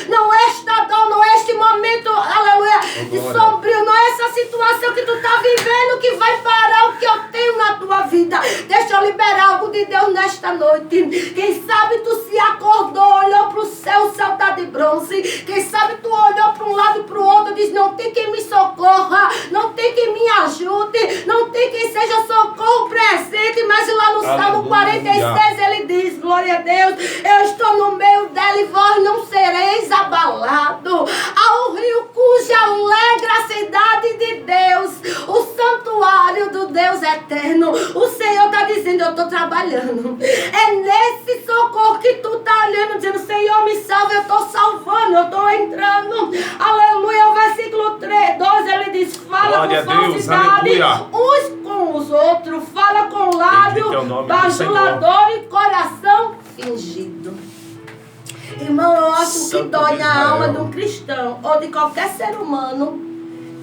Não é esta dor, não é este momento, aleluia, de sombrio, não é essa situação que tu está vivendo que vai parar o que eu tenho na tua vida. Deixa eu liberar algo de Deus nesta noite. Quem sabe tu se acordou, olhou para o céu está de bronze. Quem sabe tu olhou para um lado e para o outro e diz, não tem quem me socorra, não tem quem me ajude, não tem quem seja socorro presente, mas lá no Salmo 46 ele diz, glória a Deus, eu estou no meio dela e vós não sereis abalado. Há um rio cuja alegra a cidade de Deus, o santuário do Deus eterno. O Senhor está dizendo, eu estou trabalhando. É nesse socorro que tu está olhando, dizendo, Senhor, me salva, eu estou salvando, eu estou entrando. Aleluia, o versículo 12, ele diz, fala com falsidade uns com os outros, fala com lábio bajulador e coração fingido. Irmão, eu acho que dói na alma de um cristão ou de qualquer ser humano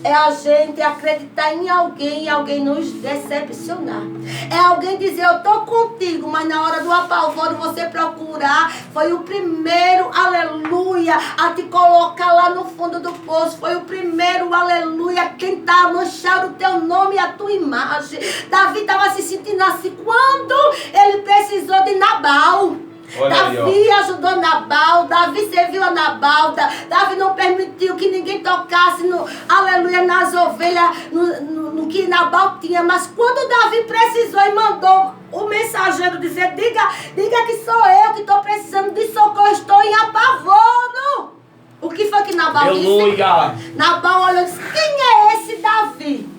é a gente acreditar em alguém e alguém nos decepcionar. É alguém dizer, eu estou contigo, mas na hora do apavoro você procurar, foi o primeiro, aleluia, a te colocar lá no fundo do poço. Foi o primeiro, aleluia, a tentar manchar o teu nome e a tua imagem. Davi estava se sentindo assim quando ele precisou de Nabal. Davi ajudou Nabal, Davi serviu a Nabal, Davi não permitiu que ninguém tocasse aleluia, nas ovelhas, no que Nabal tinha. Mas quando Davi precisou e mandou o mensageiro dizer, diga que sou eu que estou precisando de socorro, estou em apavoro. O que foi que Nabal disse? Nabal olhou e disse, quem é esse Davi?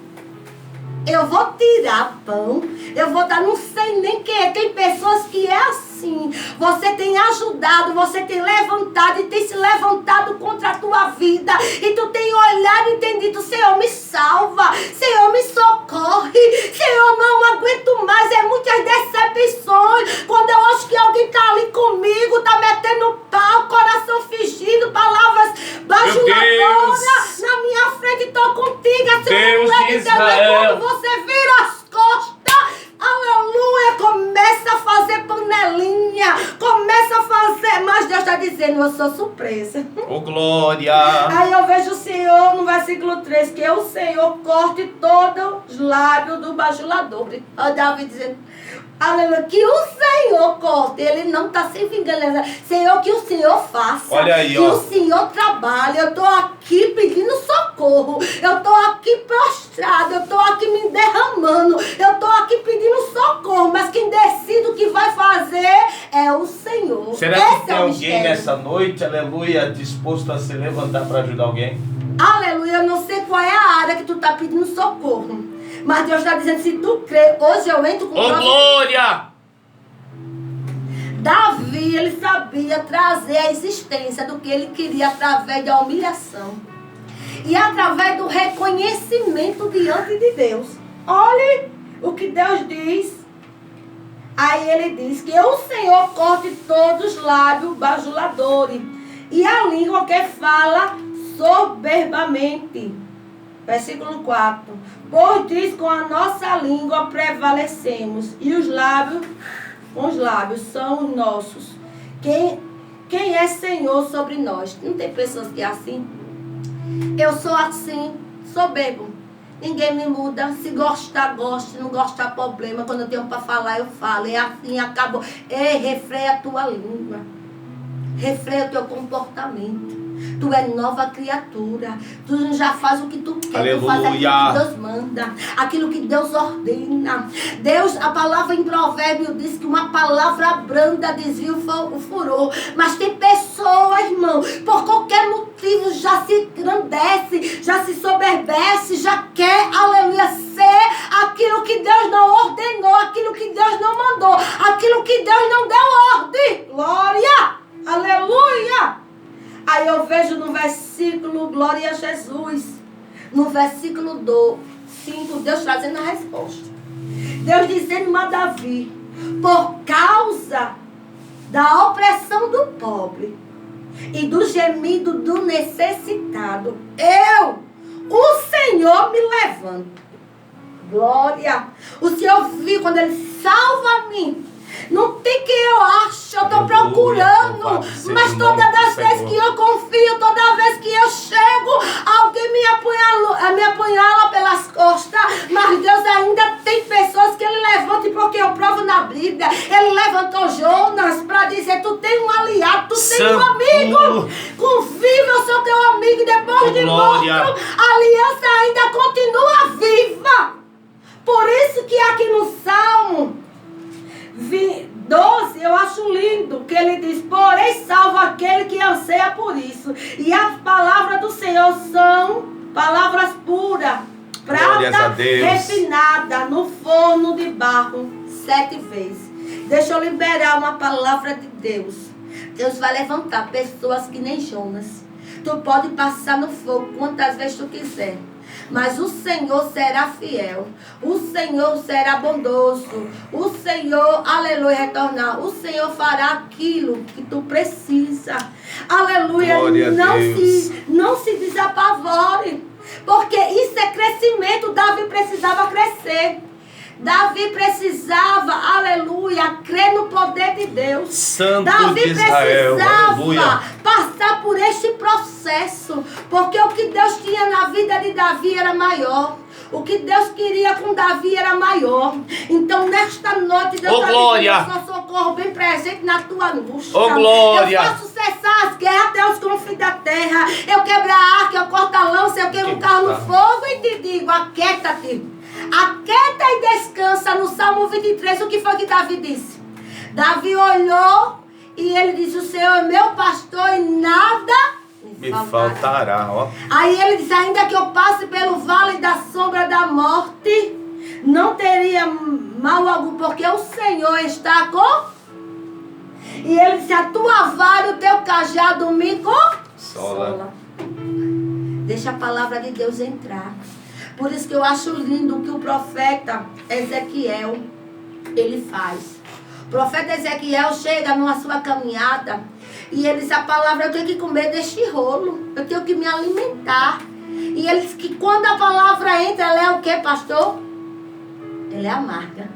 Eu vou tirar pão, eu vou dar, não sei nem quem é. Tem pessoas que é assim. Você tem ajudado, você tem levantado e tem se levantado contra a tua vida. E tu tem olhado e tem dito, Senhor, me salva, Senhor, me socorre, Senhor, não aguento mais. É muitas decepções. Quando eu acho que alguém está ali comigo, está metendo pau, coração fingido, palavras bajuladoras na minha frente, estou contigo. A Deus de Israel. Quando você vira as costas, aleluia, começa a fazer panelinha, começa a fazer, mas Deus está dizendo, eu sou surpresa. Oh, glória! Aí eu vejo o Senhor no versículo 3, que o Senhor corte todos os lábios do bajulador. Olha Davi dizendo, aleluia, que o Senhor corte, ele não está se vingando. Senhor, que o Senhor faça. Olha aí, que o Senhor trabalhe. Eu estou aqui pedindo socorro. Eu estou aqui prostrado. Eu estou aqui me derramando. Eu estou aqui pedindo socorro. Mas quem decide o que vai fazer é o Senhor. Será que tem alguém nessa noite, aleluia, disposto a se levantar para ajudar alguém? Aleluia, eu não sei qual é a área que tu está pedindo socorro. Mas Deus está dizendo, se tu crê, hoje eu entro com glória! Davi, ele sabia trazer a existência do que ele queria através da humilhação. E através do reconhecimento diante de Deus. Olhe o que Deus diz. Aí ele diz que o Senhor corte todos os lábios bajuladores e a língua que fala soberbamente. Versículo 4. Pois diz, com a nossa língua prevalecemos, e os lábios, com os lábios são os nossos. Quem é Senhor sobre nós? Não tem pessoas que é assim? Eu sou assim, soberbo. Ninguém me muda. Se gostar, goste. Não gostar, problema. Quando eu tenho para falar, eu falo. É assim, acabou. Refreia a tua língua. Refreia o teu comportamento. Tu é nova criatura. Tu já faz o que tu quer. Aleluia. Tu faz aquilo que Deus manda. Aquilo que Deus ordena. Deus, a palavra em Provérbio diz que uma palavra branda desvia o furor. Mas tem pessoas, irmão, por qualquer motivo já se engrandece, já se soberbece, já quer, aleluia, ser aquilo que Deus não ordenou, aquilo que Deus não mandou, aquilo que Deus não deu ordem. Glória! Aleluia! Aí eu vejo no versículo, glória a Jesus, no versículo 5, Deus trazendo a resposta. Deus dizendo a Davi, por causa da opressão do pobre e do gemido do necessitado, eu, o Senhor, me levanto. Glória! O Senhor viu quando Ele salva a mim. Não tem quem eu acho, eu estou procurando. Mas todas as vezes que eu confio, toda vez que eu chego, alguém me apunhala pelas costas. Mas Deus ainda tem pessoas que Ele levanta, porque eu provo na Bíblia. Ele levantou Jonas para dizer: tu tem um aliado, tu tem um amigo. Confia, eu sou teu amigo. E depois de morto, a aliança ainda continua viva. Por isso que aqui no Salmo 12, eu acho lindo, que ele diz: porém salva aquele que anseia por isso. E as palavras do Senhor são palavras puras, prata refinada no forno de barro 7 vezes. Deixa eu liberar uma palavra de Deus. Deus vai levantar pessoas que nem Jonas. Tu pode passar no fogo quantas vezes tu quiser, mas o Senhor será fiel. O Senhor será bondoso. O Senhor, aleluia, retornar. O Senhor fará aquilo que tu precisa. Aleluia. Não se desapavore, porque isso é crescimento. Davi precisava crescer. Davi precisava, aleluia, crer no poder de Deus. Santo Davi de Israel, precisava aleluia, passar por este processo, porque o que Deus tinha na vida de Davi era maior. O que Deus queria com Davi era maior. Então, nesta noite, Deus está dizendo: eu sou socorro bem presente na tua angústia. Eu faço cessar as guerras até os confins da terra. Eu quebro a arca, eu corto a lança, eu queimo o carro no fogo e te digo: aquieta-te. Aquieta e descansa. No Salmo 23, o que foi que Davi disse? Davi olhou e ele disse: o Senhor é meu pastor e nada me faltará. Ó. Aí ele disse: ainda que eu passe pelo vale da sombra da morte, não teria mal algum, porque o Senhor está com... E ele disse: a tua vara e o teu cajado me consola. Deixa a palavra de Deus entrar. Por isso que eu acho lindo o que o profeta Ezequiel, ele faz. O profeta Ezequiel chega numa sua caminhada e ele diz: a palavra, eu tenho que comer deste rolo, eu tenho que me alimentar. E ele diz que quando a palavra entra, ela é o que, pastor? Ela é amarga,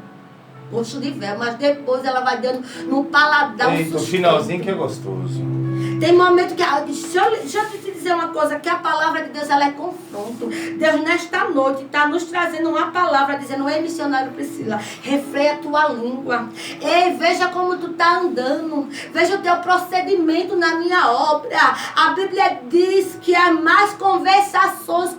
gosto de véu, mas depois ela vai dando no paladar um sustento. O finalzinho que é gostoso. Tem momento que... Deixa eu te dizer uma coisa, que a palavra de Deus, ela é confronto. Deus, nesta noite, está nos trazendo uma palavra, dizendo: ei, missionário Priscila, refreia a tua língua. Ei, veja como tu está andando. Veja o teu procedimento na minha obra. A Bíblia diz que as más conversações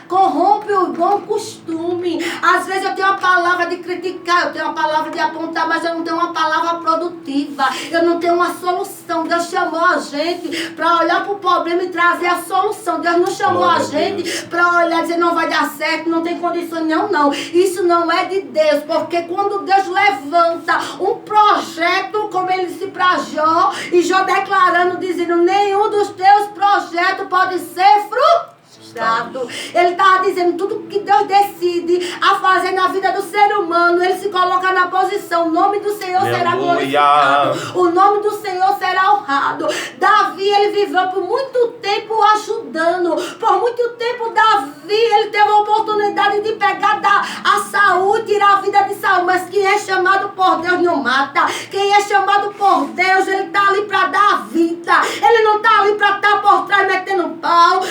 corrompem o bom costume. Às vezes eu tenho uma palavra de criticar, eu tenho uma palavra de apontar, mas eu não tenho uma palavra produtiva. Eu não tenho uma solução. Deus chamou a gente para olhar para o problema e trazer a solução. Deus não chamou a gente para olhar e dizer: não vai dar certo, não tem condições. Não. Isso não é de Deus, porque quando Deus levanta um projeto, como ele disse para Jó, e Jó declarando, dizendo: nenhum dos teus projetos pode ser frustrado. Ele estava dizendo: tudo que Deus decide a fazer na vida do ser humano, ele se coloca na posição. O nome do Senhor será glorificado, o nome do Senhor será honrado. Davi, ele viveu por muito tempo ajudando. Por muito tempo Davi, ele teve a oportunidade de pegar a Saul e tirar a vida de Saul. Mas quem é chamado por Deus não mata. Quem é chamado por Deus, ele está ali para dar a vida. Ele não está ali para estar por trás metendo pau.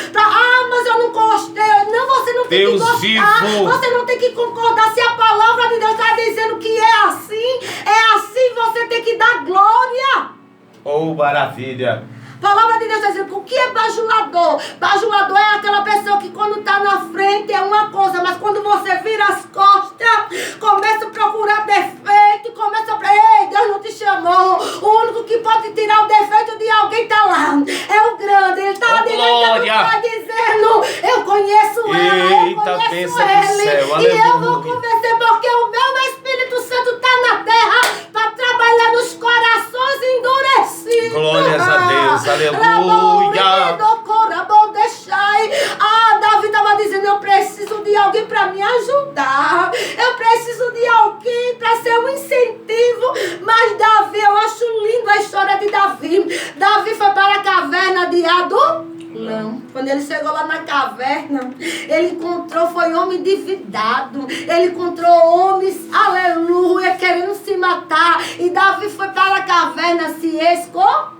Mas eu não gostei. Não, você não tem Deus que gostar. Vivo. Você não tem que concordar. Se a palavra de Deus está dizendo que é assim, você tem que dar glória. Oh, maravilha. A palavra de Deus está dizendo: o que é bajulador? Bajulador é aquela pessoa que quando está na frente é uma coisa, mas quando você vira as costas, começa a procurar defeito, ei, Deus não te chamou. O único que pode tirar o defeito de alguém está lá. É o grande. Ele está à direita do Pai dizendo: eu conheço ela, eu conheço ele. E eu vou convencer, porque o meu Espírito Santo está na terra para trabalhar nos corações endurecidos. Glórias a Deus. Aleluia. Davi estava dizendo: eu preciso de alguém para me ajudar. Eu preciso de alguém para ser um incentivo. Mas Davi, eu acho lindo a história de Davi. Davi foi para a caverna de Adulão. adulão. Quando ele chegou lá na caverna, ele encontrou, foi homem endividado. Ele encontrou homens, aleluia, querendo se matar. E Davi foi para a caverna se esconder.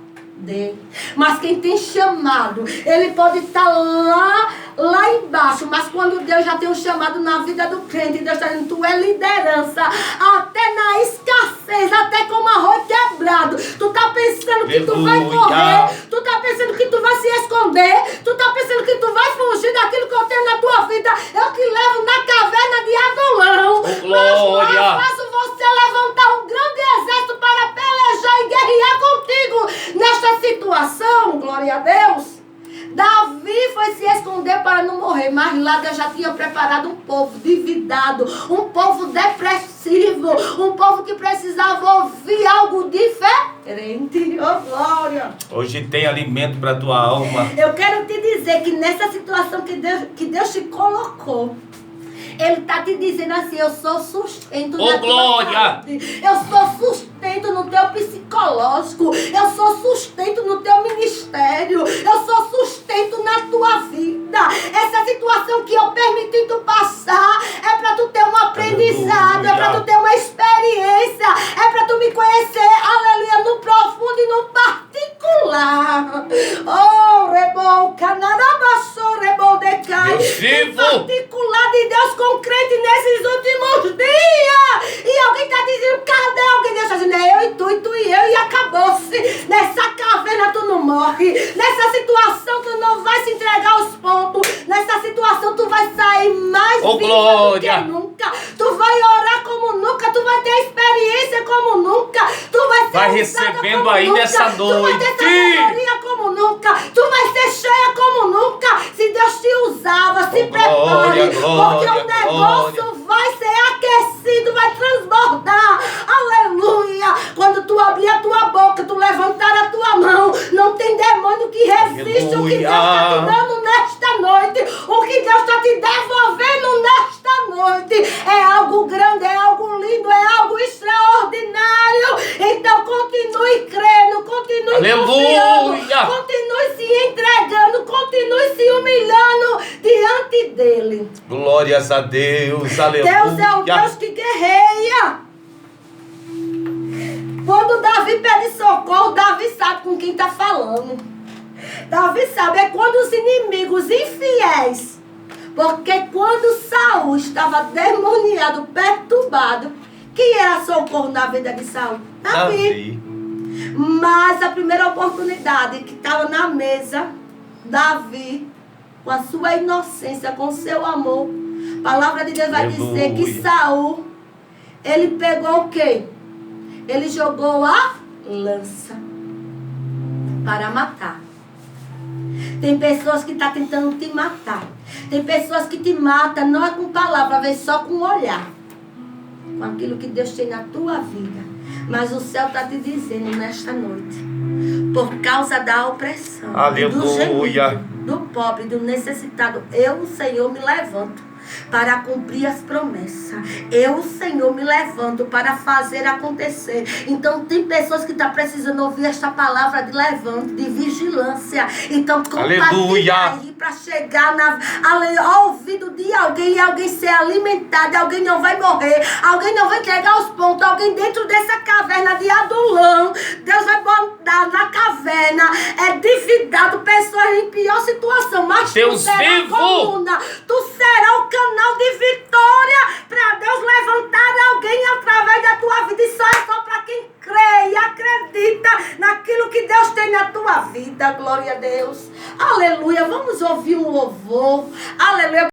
Mas quem tem chamado, ele pode estar lá embaixo, mas quando Deus já tem um chamado na vida do crente, Deus está dizendo, tu é liderança, até na escassez, até com arroz quebrado, tu tá pensando que tu vai correr, tu tá pensando que tu vai se esconder, tu tá pensando que tu vai fugir daquilo que eu tenho na tua vida, eu te levo na caverna de Adulão, mas eu faço você levantar um grande exército para pelejar e guerrear contigo nesta situação, glória a Deus. Davi foi se esconder para não morrer, mas lá Deus já tinha preparado um povo endividado, um povo depressivo, um povo que precisava ouvir algo diferente. Oh, glória! Hoje tem alimento para tua alma. Eu quero te dizer que nessa situação que Deus te colocou, Ele está te dizendo assim, eu sou sustento na tua saúde. Eu sou sustento no teu psicológico. Eu sou sustento no teu ministério. Eu sou sustento na tua vida. Essa situação que eu permiti tu passar é para tu ter um aprendizado, é para tu ter uma experiência, é para tu me conhecer, aleluia, no profundo e no particular. Oh, rebol, canarabaço, rebol decai. No particular de Deus com crente nesses últimos dias. E alguém está dizendo, cadê alguém? Deus está dizendo, é eu e tu e eu, e acabou-se. Nessa caverna tu não morre. Nessa situação tu não vai se entregar aos pontos. Nessa situação tu vai sair mais vivo do que nunca. Tu vai orar como nunca. Tu vai ter experiência como nunca. Tu vai ser recebendo aí nunca. Nessa noite. Tu vai ter sabedoria como nunca. Tu vai ser cheia como nunca. Se Deus te usava, se prepare. Porque o negócio vai ser aquecido, vai transbordar. Aleluia. Quando tu abrir a tua boca, tu levantar a tua mão, não tem demônio que resiste. O que Deus está te dando nesta noite, o que Deus está te devolvendo nesta noite, é algo grande, é algo lindo, é algo extraordinário. Então continue crendo, continue confiando, continue se entregando, continue se humilhando diante dele. Glórias a Deus, aleluia. Deus é o Deus que guerreia. Quando Davi pede socorro, Davi sabe com quem está falando. Davi sabe, é quando os inimigos infiéis. Porque quando Saul estava demoniado, perturbado, quem era socorro na vida de Saul? Davi. Mas a primeira oportunidade que estava na mesa, Davi, com a sua inocência, com o seu amor, a palavra de Deus vai dizer que Saul, ele pegou o quê? Ele jogou a lança para matar. Tem pessoas que estão tentando te matar. Tem pessoas que te matam, não é com palavra, às vezes só com o olhar. Com aquilo que Deus tem na tua vida. Mas o céu está te dizendo nesta noite, por causa da opressão, do gemido, do pobre, do necessitado, eu, o Senhor, me levanto para cumprir as promessas. Eu, o Senhor, me levanto para fazer acontecer. Então tem pessoas que estão precisando ouvir esta palavra de levanto, de vigilância. Então compartilha aí para chegar ao ouvido de alguém, e alguém ser alimentado, alguém não vai morrer, alguém não vai entregar os pontos, alguém dentro dessa caverna de Adulão, Deus vai botar na caverna, endividado, pessoas em pior situação, mas Deus tu será coluna, tu será o canal de vitória para Deus levantar alguém através da tua vida. E só é só para quem crê e acredita naquilo que Deus tem na tua vida. Glória a Deus. Aleluia. Vamos ouvir um louvor. Aleluia.